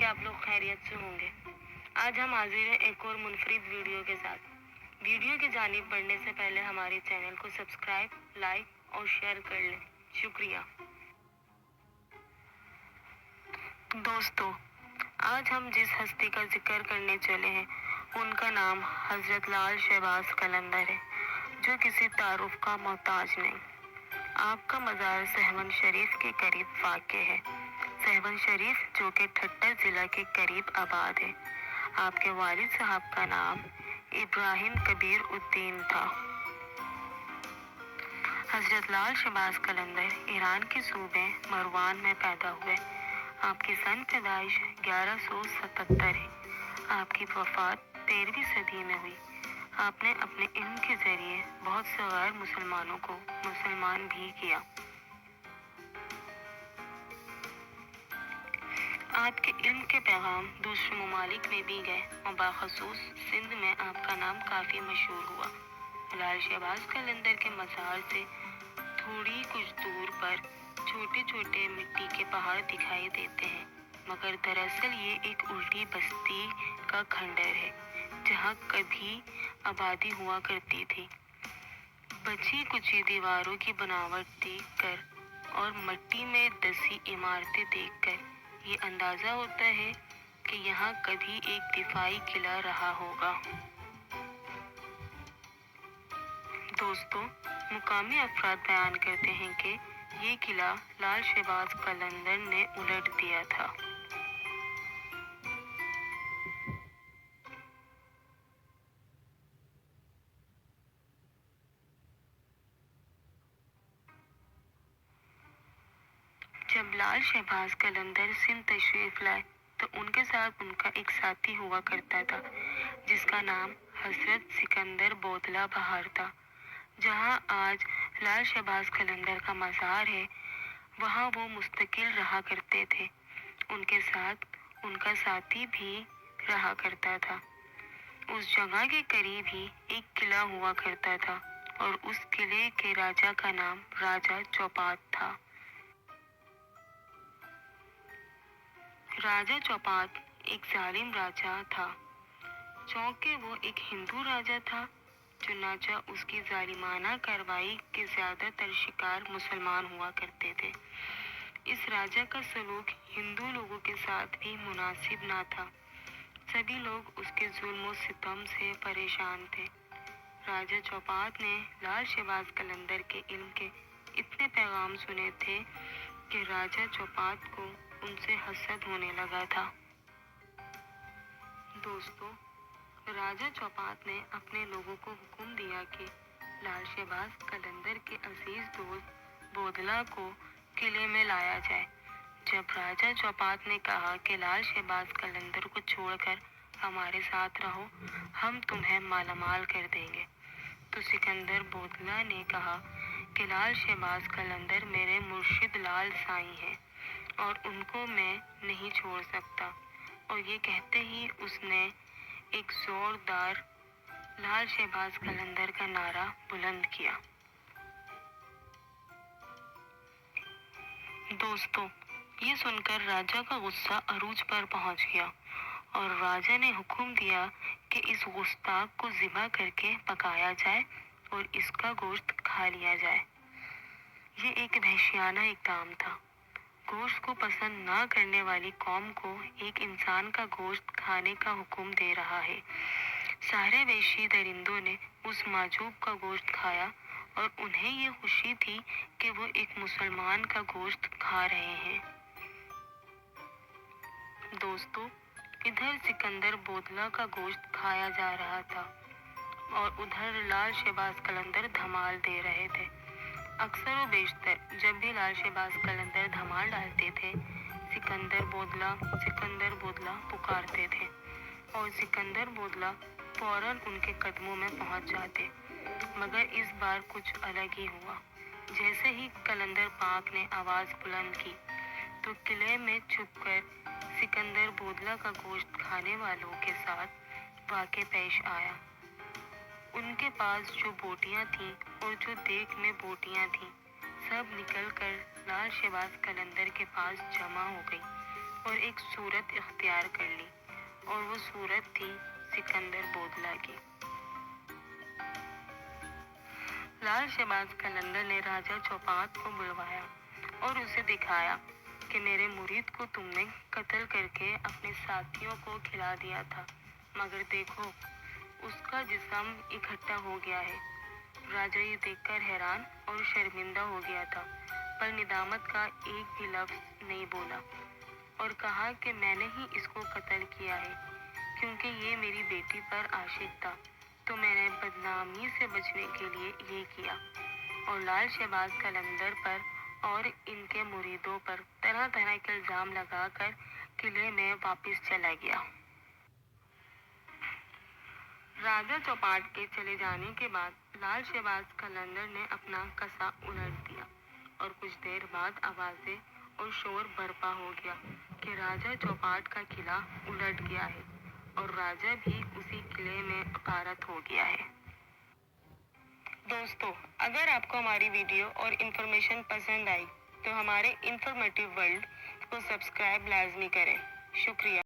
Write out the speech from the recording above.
आप लोग खैरियत से होंगे। आज हम हाजिर हैं एक और मुनफरिद वीडियो के साथ। वीडियो की जानिब बढ़ने से पहले हमारे चैनल को सब्सक्राइब, लाइक और शेयर कर लें। शुक्रिया। दोस्तों, आज हम जिस हस्ती का जिक्र करने चले हैं उनका नाम हजरत लाल शहबाज कलंदर है, जो किसी तारुफ का मोहताज नहीं। आपका मज़ार सहवन शरीफ के करीब वाक़ है। सहवन शरीफ जो कि ठट्टर ज़िला के करीब आबाद है। आपके वालिद साहब का नाम इब्राहिम कबीर उद्दीन था। हजरत लाल शहबाज कलंदर ईरान के सूबे मरवान में पैदा हुए। आपकी सन पैदाइश 1177 है। आपकी वफ़ात 13वीं सदी में हुई। आपने अपने इल्म के ज़रिए बहुत से गैर मुसलमानों को मुसलमान भी किया। आपके इल्म के पैगाम दूसरे ममालिक में भी गए और बाखसूस सिंध में आपका नाम काफ़ी मशहूर हुआ। लाल शहबाज कलंदर के मज़ार से थोड़ी कुछ दूर पर छोटे छोटे मिट्टी के पहाड़ दिखाई देते हैं, मगर दरअसल ये एक उल्टी बस्ती का खंडर है जहाँ कभी आबादी हुआ करती थी। बची कुची दीवारों की बनावट देखकर और मिट्टी में दसी इमारतें देखकर ये अंदाज़ा होता है कि यहाँ कभी एक दिफाई किला रहा होगा। दोस्तों, मुकामी अफराद बयान करते हैं कि ये किला लाल शहबाज कलंदर ने उलट दिया था। जब लाल शहबाज कलंदर सिंध तशरीफ लाए तो उनके साथ उनका एक साथी हुआ करता था जिसका नाम हजरत सिकंदर बोतला बहार था। जहां आज लाल शहबाज कलंदर का मज़ार है, वहां वो मुस्तकिल रहा करते थे। उनके साथ उनका साथी भी रहा करता था। उस जगह के करीब ही एक किला हुआ करता था और उस किले के राजा का नाम राजा चौपात था। राजा चौपात एक जालिम राजा था। चूंकि वो एक हिंदू राजा था, चुनाचा उसकी जालिमाना कार्रवाई के ज़्यादातर शिकार मुसलमान हुआ करते थे। इस राजा का सलूक हिंदू लोगों के साथ भी मुनासिब ना था। सभी लोग उसके जुल्म सितम से परेशान थे। राजा चौपात ने लाल शहबाज कलंदर के इल्म के इतने पैगाम सुने थे कि राजा चौपात को उनसे हसद होने लगा था। दोस्तों, राजा चौपात ने अपने लोगों को हुक्म दिया कि लाल शहबाज कलंदर के अजीज दोस्त बोदला को किले में लाया जाए। जब राजा चौपात ने कहा कि लाल शहबाज कलंदर को छोड़कर हमारे साथ रहो, हम तुम्हें मालामाल कर देंगे, तो सिकंदर बोदला ने कहा कि लाल शहबाज कलंदर मेरे मुर्शिद लाल साईं हैं और उनको मैं नहीं छोड़ सकता। और ये कहते ही उसने एक जोरदार लाल शहबाज कलंदर का नारा बुलंद किया। दोस्तों, ये सुनकर राजा का गुस्सा अरूज पर पहुंच गया और राजा ने हुक्म दिया कि इस गुस्ताख को ज़िबा करके पकाया जाए और इसका गोश्त खा लिया जाए। ये एक वहशियाना इक़दाम था। गोश्त को पसंद ना करने वाली कौम को एक इंसान का गोश्त खाने का हुक्म दे रहा है। सारे वहशी दरिंदों ने उस माजूब का गोश्त खाया और उन्हें ये खुशी थी कि वो एक मुसलमान का गोश्त खा रहे हैं। दोस्तों, इधर सिकंदर बोतला का गोश्त खाया जा रहा था और उधर लाल शहबाज कलंदर धमाल दे रहे थे। अक्सर व बेशतर जब भी लाल शहबाज कलंदर धमाल डालते थे, सिकंदर बोतला पुकारते थे और सिकंदर बोतला फौरन उनके कदमों में पहुंच जाते। मगर इस बार कुछ अलग ही हुआ। जैसे ही कलंदर पाक ने आवाज़ बुलंद की तो किले में छुपकर सिकंदर बोतला का गोश्त खाने वालों के साथ वाक़या पेश आया। उनके पास जो बोटियां थीं और जो देख में बोटियां थीं, सब निकलकर लाल शहबाज कलंदर के पास जमा हो गई اور ایک صورت اختیار کر لی، اور وہ صورت تھی سکندر بودلہ کی۔ لال شہباز قلندر نے راجہ چوپات کو بلوایا اور اسے دکھایا کہ میرے مرید کو تم نے قتل کر کے اپنے ساتھیوں کو کھلا دیا تھا، مگر دیکھو اس کا جسم اکٹھا ہو گیا ہے۔ راجہ یہ دیکھ کر حیران اور شرمندہ ہو گیا تھا، پر ندامت کا ایک بھی لفظ نہیں بولا، اور کہا کہ میں نے ہی اس کو قتل کیا ہے، کیونکہ یہ میری بیٹی پر عاشق تھا، تو میں نے بدنامی سے بچنے کے لیے یہ کیا۔ اور لال شہباز قلندر پر اور ان کے مریدوں پر طرح طرح کے الزام لگا کر قلعے میں واپس چلا گیا۔ راجہ چوپاٹ کے چلے جانے کے بعد لال شہباز قلندر نے اپنا قصہ الٹ دیا، اور کچھ دیر بعد آوازیں اور شور برپا ہو گیا کہ راجہ چوپاٹ کا قلعہ الٹ گیا ہے، اور راجہ بھی اسی قلعے میں غارت ہو گیا ہے۔ دوستو، اگر آپ کو ہماری ویڈیو اور انفارمیشن پسند آئی تو ہمارے انفارمیٹیو ورلڈ کو سبسکرائب لازمی کریں۔ شکریہ۔